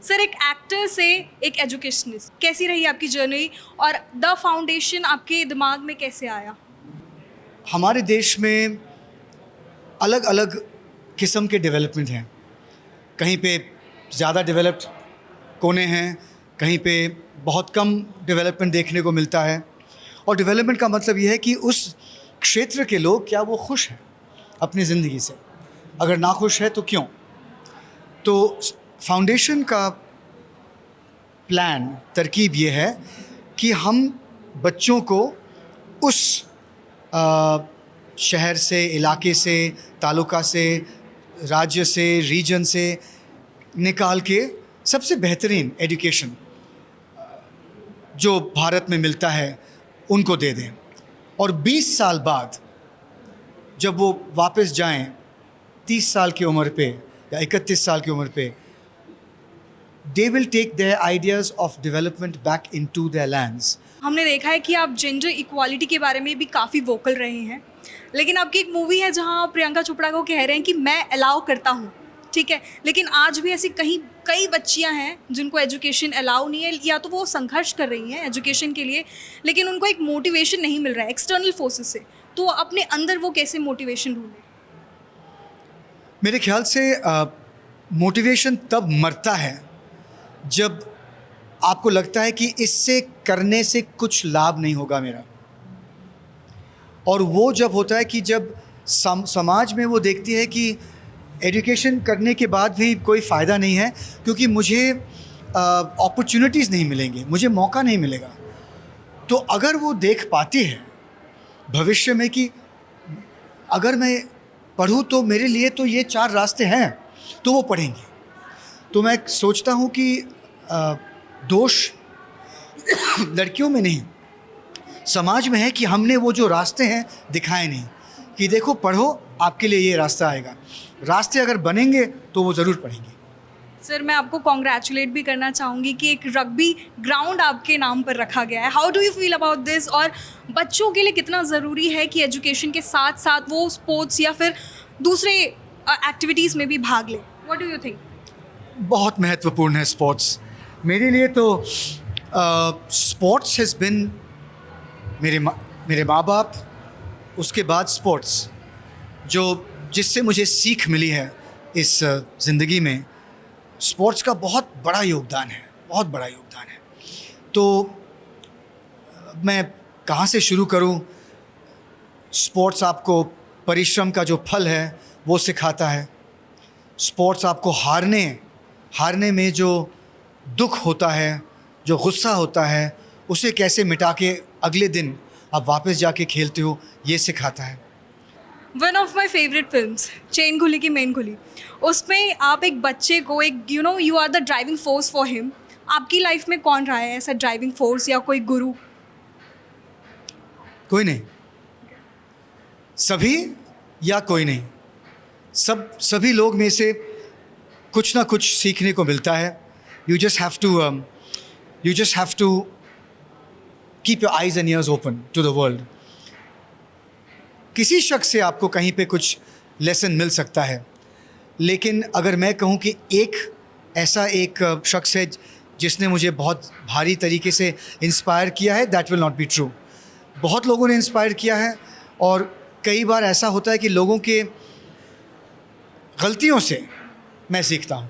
Sir, एक actor से एक एजुकेशनिस्ट, कैसी रही आपकी जर्नी और द फाउंडेशन आपके दिमाग में कैसे आया? हमारे देश में अलग अलग किस्म के डेवलपमेंट हैं। कहीं पे ज़्यादा डेवलप्ड कोने हैं, कहीं पे बहुत कम डेवलपमेंट देखने को मिलता है। और डेवलपमेंट का मतलब ये है कि उस क्षेत्र के लोग क्या वो खुश हैं अपनी ज़िंदगी से, अगर ना खुश है तो क्यों। तो फाउंडेशन का प्लान, तरकीब ये है कि हम बच्चों को उस शहर से, इलाके से, तालुका से, राज्य से, रीजन से निकाल के सबसे बेहतरीन एजुकेशन जो भारत में मिलता है उनको दे दें। और 20 साल बाद जब वो वापस जाएं 30 साल की उम्र पे या 31 साल की उम्र पे, they will take their ideas of development back into their lands. हमने देखा है कि आप जेंडर इक्वालिटी के बारे में भी काफ़ी वोकल रहे हैं, लेकिन आपकी एक मूवी है जहां प्रियंका चोपड़ा को कह रहे हैं कि मैं अलाउ करता हूं, ठीक है, लेकिन आज भी ऐसी कई बच्चियां हैं जिनको एजुकेशन अलाउ नहीं है, या तो वो संघर्ष कर रही हैं एजुकेशन के लिए, लेकिन उनको एक मोटिवेशन नहीं मिल रहा है एक्सटर्नल फोर्सेस से। तो अपने अंदर वो कैसे मोटिवेशन ढूंढें? मेरे ख्याल से मोटिवेशन तब मरता है जब आपको लगता है कि इससे करने से कुछ लाभ नहीं होगा मेरा। और वो जब होता है कि जब समाज में वो देखती है कि एजुकेशन करने के बाद भी कोई फ़ायदा नहीं है, क्योंकि मुझे अपॉर्चुनिटीज़ नहीं मिलेंगे, मुझे मौका नहीं मिलेगा। तो अगर वो देख पाती है भविष्य में कि अगर मैं पढ़ूँ तो मेरे लिए तो ये 4 रास्ते हैं, तो वो पढ़ेंगी। तो मैं सोचता हूँ कि दोष लड़कियों में नहीं, समाज में है कि हमने वो जो रास्ते हैं दिखाए नहीं कि देखो पढ़ो, आपके लिए ये रास्ता आएगा। रास्ते अगर बनेंगे तो वो ज़रूर पढ़ेंगे। सर, मैं आपको कॉन्ग्रेचुलेट भी करना चाहूँगी कि एक रग्बी ग्राउंड आपके नाम पर रखा गया है। How do you feel about this? और बच्चों के लिए कितना ज़रूरी है कि एजुकेशन के साथ साथ वो स्पोर्ट्स या फिर दूसरे एक्टिविटीज़ में भी भाग लें? What do you think? बहुत महत्वपूर्ण है स्पोर्ट्स। मेरे लिए तो स्पोर्ट्स हैज़ बिन मेरे माँ बाप, उसके बाद स्पोर्ट्स, जिससे मुझे सीख मिली है इस ज़िंदगी में, स्पोर्ट्स का बहुत बड़ा योगदान है, बहुत बड़ा योगदान है। तो मैं कहाँ से शुरू करूँ? स्पोर्ट्स आपको परिश्रम का जो फल है वो सिखाता है। स्पोर्ट्स आपको हारने में जो दुख होता है, जो गुस्सा होता है, उसे कैसे मिटा के अगले दिन आप वापस जाके खेलते हो, ये सिखाता है। One of my favourite films chain खुली की मेन खुली, उसमें आप एक बच्चे को एक you are the driving force for him. आपकी लाइफ में कौन रहा है ऐसा ड्राइविंग फोर्स या कोई गुरु? कोई नहीं, सभी या कोई नहीं, सभी लोग में से कुछ ना कुछ सीखने को मिलता है। You just have to keep your eyes and ears open to the world. किसी शख्स से आपको कहीं पे कुछ लेसन मिल सकता है, लेकिन अगर मैं कहूँ कि एक शख्स है जिसने मुझे बहुत भारी तरीके से इंस्पायर किया है, that will not be true. बहुत लोगों ने इंस्पायर किया है, और कई बार ऐसा होता है कि लोगों के गलतियों से मैं सीखता हूँ।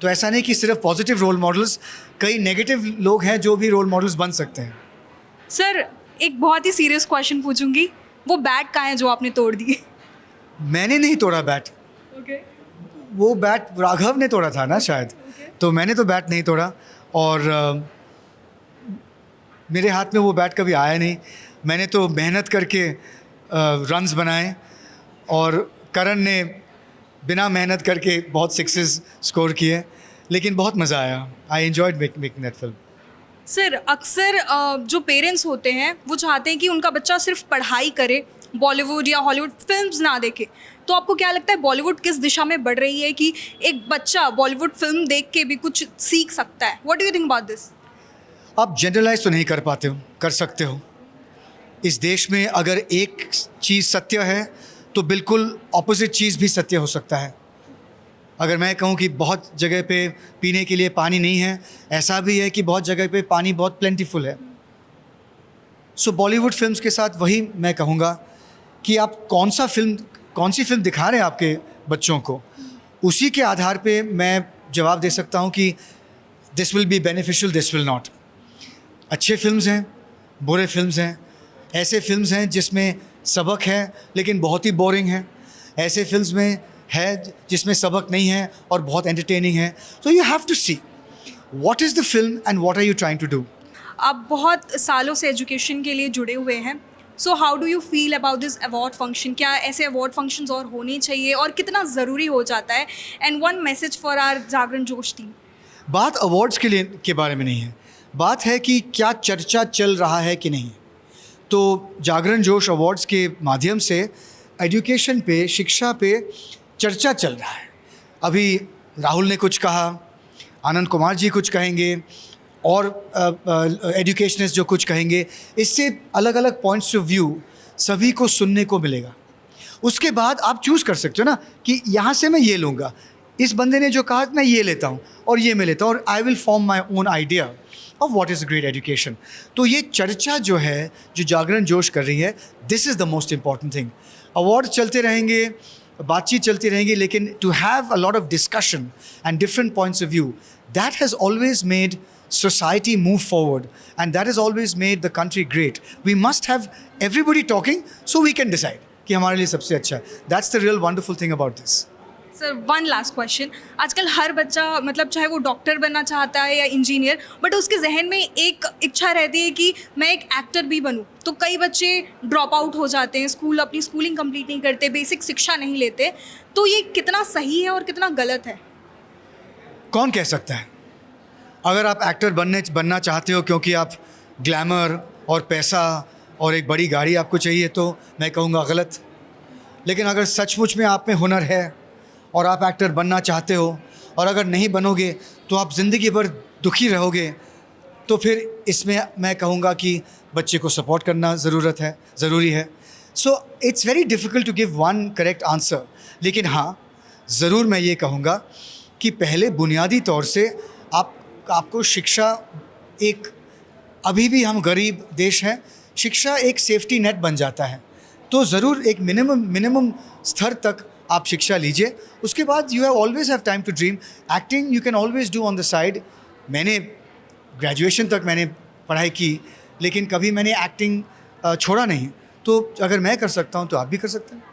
तो ऐसा नहीं कि सिर्फ पॉजिटिव रोल मॉडल्स, कई नेगेटिव लोग हैं जो भी रोल मॉडल्स बन सकते हैं। सर, एक बहुत ही सीरियस क्वेश्चन पूछूंगी, वो बैट कहाँ है जो आपने तोड़ दी? मैंने नहीं तोड़ा बैट। वो बैट राघव ने तोड़ा था ना शायद। तो मैंने तो बैट नहीं तोड़ा, और मेरे हाथ में वो बैट कभी आया नहीं। मैंने तो मेहनत करके रन्स बनाए, और करण ने बिना मेहनत करके बहुत सिक्सेस स्कोर किए, लेकिन बहुत मज़ा आया। I enjoyed making that film. Sir, अक्सर जो पेरेंट्स होते हैं वो चाहते हैं कि उनका बच्चा सिर्फ पढ़ाई करे, बॉलीवुड या हॉलीवुड फिल्म्स ना देखे। तो आपको क्या लगता है बॉलीवुड किस दिशा में बढ़ रही है कि एक बच्चा बॉलीवुड फिल्म देख के भी कुछ सीख सकता है? What do you think about this? आप जनरलाइज तो नहीं कर सकते हो। इस देश में अगर एक चीज़ सत्य है तो बिल्कुल ऑपोजिट चीज़ भी सत्य हो सकता है। अगर मैं कहूँ कि बहुत जगह पे पीने के लिए पानी नहीं है, ऐसा भी है कि बहुत जगह पे पानी बहुत प्लेंटीफुल है। सो बॉलीवुड फिल्म्स के साथ वही मैं कहूँगा कि आप कौन सी फिल्म दिखा रहे हैं आपके बच्चों को, उसी के आधार पे मैं जवाब दे सकता हूँ कि this will be beneficial, this will not. अच्छे फिल्म्स हैं, बुरे फिल्म्स हैं, ऐसे फिल्म्स हैं जिसमें सबक है लेकिन बहुत ही बोरिंग है, ऐसे फिल्म्स में है जिसमें सबक नहीं है और बहुत एंटरटेनिंग है। So you have to see what is the film and what are you trying to do. आप बहुत सालों से एजुकेशन के लिए जुड़े हुए हैं, so how do you feel about this award function? क्या ऐसे अवार्ड फंक्शंस और होने चाहिए और कितना ज़रूरी हो जाता है? And one message for our Jagran Josh team. बात अवार्ड्स के बारे में नहीं है, बात है कि क्या चर्चा चल रहा है कि नहीं। तो जागरण जोश अवार्ड्स के माध्यम से एजुकेशन पे, शिक्षा पे चर्चा चल रहा है। अभी राहुल ने कुछ कहा, आनंद कुमार जी कुछ कहेंगे और एजुकेशनिस्ट जो कुछ कहेंगे, इससे अलग अलग पॉइंट्स ऑफ व्यू सभी को सुनने को मिलेगा। उसके बाद आप चूज़ कर सकते हो ना कि यहाँ से मैं ये लूँगा, इस बंदे ने जो कहा मैं ये लेता हूँ और ये मैं लेता हूँ, और I will form my own idea of what is great education. तो ये चर्चा जो है, जो जागरण जोश कर रही है, this is the most important thing. Award चलते रहेंगे, बातचीत चलती रहेंगी, लेकिन to have a lot of discussion and different points of view, that has always made society move forward, and that has always made the country great. We must have everybody talking so we can decide कि हमारे लिए सबसे अच्छा है। That's the real wonderful thing about this. Sir one last question, आजकल हर बच्चा मतलब चाहे वो डॉक्टर बनना चाहता है या इंजीनियर, बट उसके जहन में एक इच्छा रहती है कि मैं एक एक्टर भी बनूं। तो कई बच्चे ड्रॉप आउट हो जाते हैं, अपनी स्कूलिंग कंप्लीट नहीं करते, बेसिक शिक्षा नहीं लेते। तो ये कितना सही है और कितना गलत है? कौन कह सकता है? अगर आप एक्टर बनना चाहते हो क्योंकि आप ग्लैमर और पैसा और एक बड़ी गाड़ी आपको चाहिए, तो मैं कहूँगा गलत। लेकिन अगर सचमुच में आप में हुनर है और आप एक्टर बनना चाहते हो, और अगर नहीं बनोगे तो आप ज़िंदगी भर दुखी रहोगे, तो फिर इसमें मैं कहूँगा कि बच्चे को सपोर्ट करना ज़रूरी है। So it's very difficult to give one correct answer. लेकिन हाँ, ज़रूर मैं ये कहूँगा कि पहले बुनियादी तौर से आपको शिक्षा, एक अभी भी हम गरीब देश हैं, शिक्षा एक सेफ्टी नेट बन जाता है। तो ज़रूर एक मिनिमम स्तर तक आप शिक्षा लीजिए, उसके बाद you always have time to dream. Acting you can always do on the side. मैंने ग्रेजुएशन तक मैंने पढ़ाई की, लेकिन कभी मैंने एक्टिंग छोड़ा नहीं। तो अगर मैं कर सकता हूँ तो आप भी कर सकते हैं।